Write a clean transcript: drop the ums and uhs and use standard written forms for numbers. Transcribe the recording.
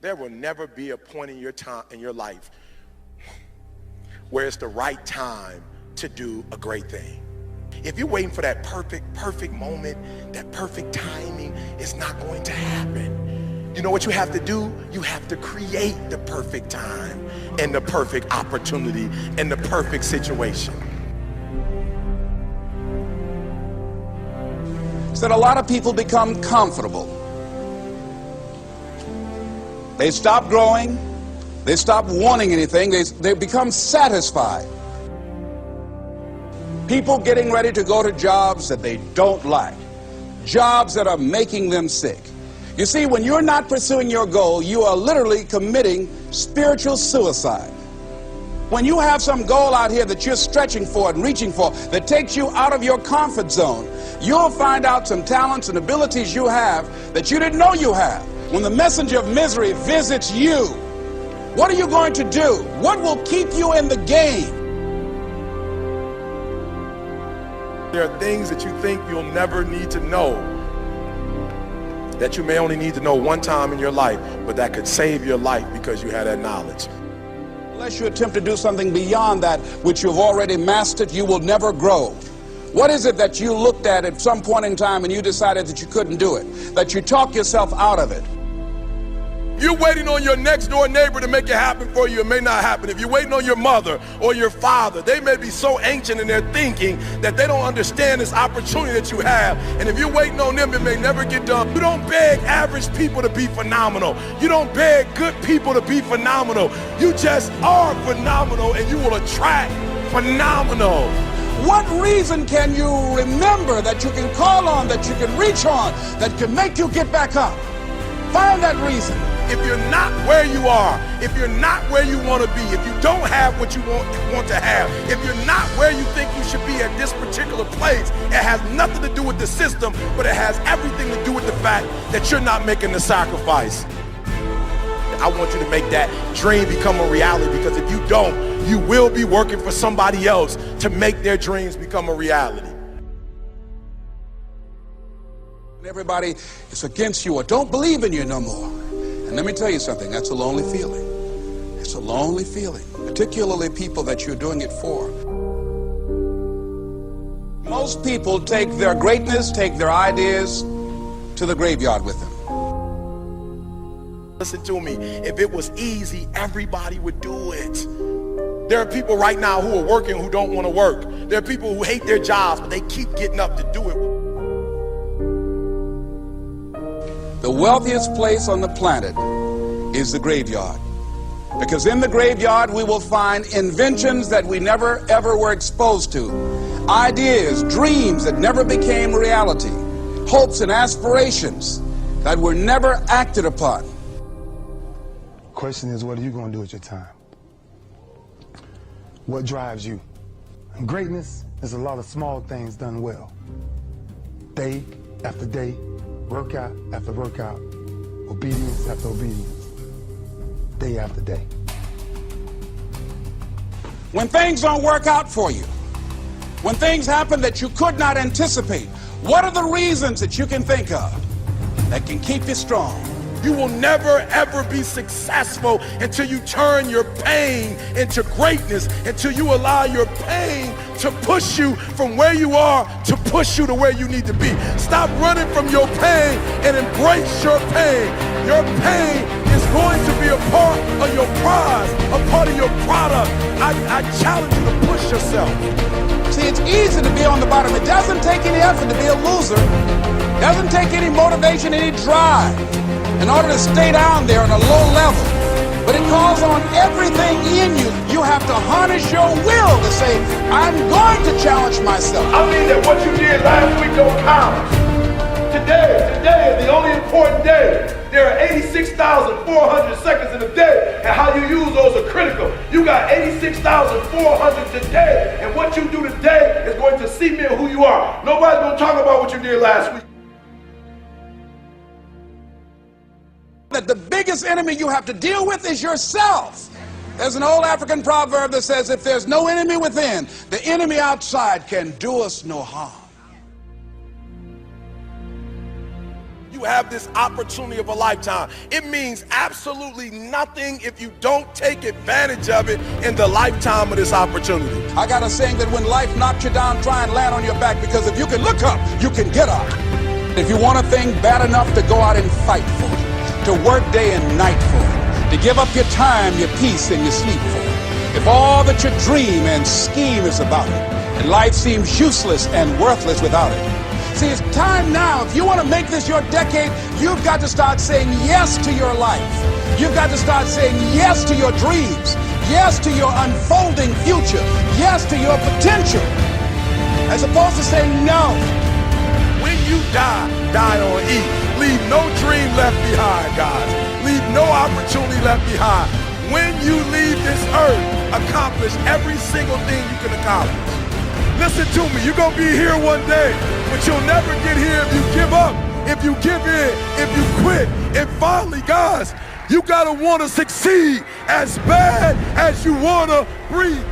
There will never be a point in your time in your life where it's the right time to do a great thing. If you're waiting for that perfect moment, that perfect timing, it's not going to happen. You know what you have to do? You have to create the perfect time and the perfect opportunity and the perfect situation. So that a lot of people become comfortable. They stop growing, they stop wanting anything, they become satisfied. People getting ready to go to jobs that they don't like, jobs that are making them sick. You see, when you're not pursuing your goal, you are literally committing spiritual suicide. When you have some goal out here that you're stretching for and reaching for that takes you out of your comfort zone, you'll find out some talents and abilities you have that you didn't know you have. When the messenger of misery visits you, what are you going to do? What will keep you in the game? There are things that you think you'll never need to know, that you may only need to know one time in your life, but that could save your life because you had that knowledge. Unless you attempt to do something beyond that which you've already mastered, you will never grow. What is it that you looked at some point in time and you decided that you couldn't do it, that you talked yourself out of it? You're waiting on your next door neighbor to make it happen for you, it may not happen. If you're waiting on your mother or your father, they may be so ancient in their thinking that they don't understand this opportunity that you have. And if you're waiting on them, it may never get done. You don't beg average people to be phenomenal. You don't beg good people to be phenomenal. You just are phenomenal and you will attract phenomenal. What reason can you remember that you can call on, that you can reach on, that can make you get back up? Find that reason. If you're not where you are, if you're not where you want to be, if you don't have what you want to have, if you're not where you think you should be at this particular place, it has nothing to do with the system, but it has everything to do with the fact that you're not making the sacrifice. I want you to make that dream become a reality, because if you don't, you will be working for somebody else to make their dreams become a reality. Everybody is against you or don't believe in you no more. And let me tell you something, that's a lonely feeling. It's a lonely feeling, particularly people that you're doing it for. Most people take their greatness, take their ideas to the graveyard with them. Listen to me, if it was easy, everybody would do it. There are people right now who are working who don't want to work. There are people who hate their jobs, but they keep getting up to do it. The wealthiest place on the planet is the graveyard. Because in the graveyard we will find inventions that we never ever were exposed to. Ideas, dreams that never became reality. Hopes and aspirations that were never acted upon. The question is, what are you going to do with your time? What drives you? And greatness is a lot of small things done well. Day after day, workout after workout, obedience after obedience, day after day. When things don't work out for you, when things happen that you could not anticipate, what are the reasons that you can think of that can keep you strong? You will never ever be successful until you turn your pain into greatness, until you allow your pain to push you from where you are to push you to where you need to be. Stop running from your pain and embrace your pain. Your pain is going to be a part of your prize, a part of your product. I challenge you to push yourself. See, it's easy to be on the bottom. It doesn't take any effort to be a loser. It doesn't take any motivation, any drive in order to stay down there on a low level. But it calls on everything in you. You have to harness your will to say, I'm going to challenge myself. I mean that what you did last week don't count. Today is the only important day. There are 86,400 seconds in a day, and how you use those are critical. You got 86,400 today, and what you do today is going to cement who you are. Nobody's going to talk about what you did last week. That the biggest enemy you have to deal with is yourself. There's an old African proverb that says, if there's no enemy within, the enemy outside can do us no harm. You you have this opportunity of a lifetime. It means absolutely nothing if you don't take advantage of it in the lifetime of this opportunity. I got a saying that when life knocks you down, try and land on your back, because if you can look up, you can get up. If you want a thing bad enough to go out and fight for it, to work day and night for it, to give up your time, your peace, and your sleep for it, if all that you dream and scheme is about it, and life seems useless and worthless without it. See, it's time now. If you want to make this your decade, you've got to start saying yes to your life. You've got to start saying yes to your dreams, yes to your unfolding future, yes to your potential, as opposed to saying no. When you die, die on E. Leave no dream left behind, guys. Leave no opportunity left behind. When you leave this earth, accomplish every single thing you can accomplish. Listen to me, you're going to be here one day, but you'll never get here if you give up, if you give in, if you quit. And finally, guys, you got to want to succeed as bad as you want to breathe.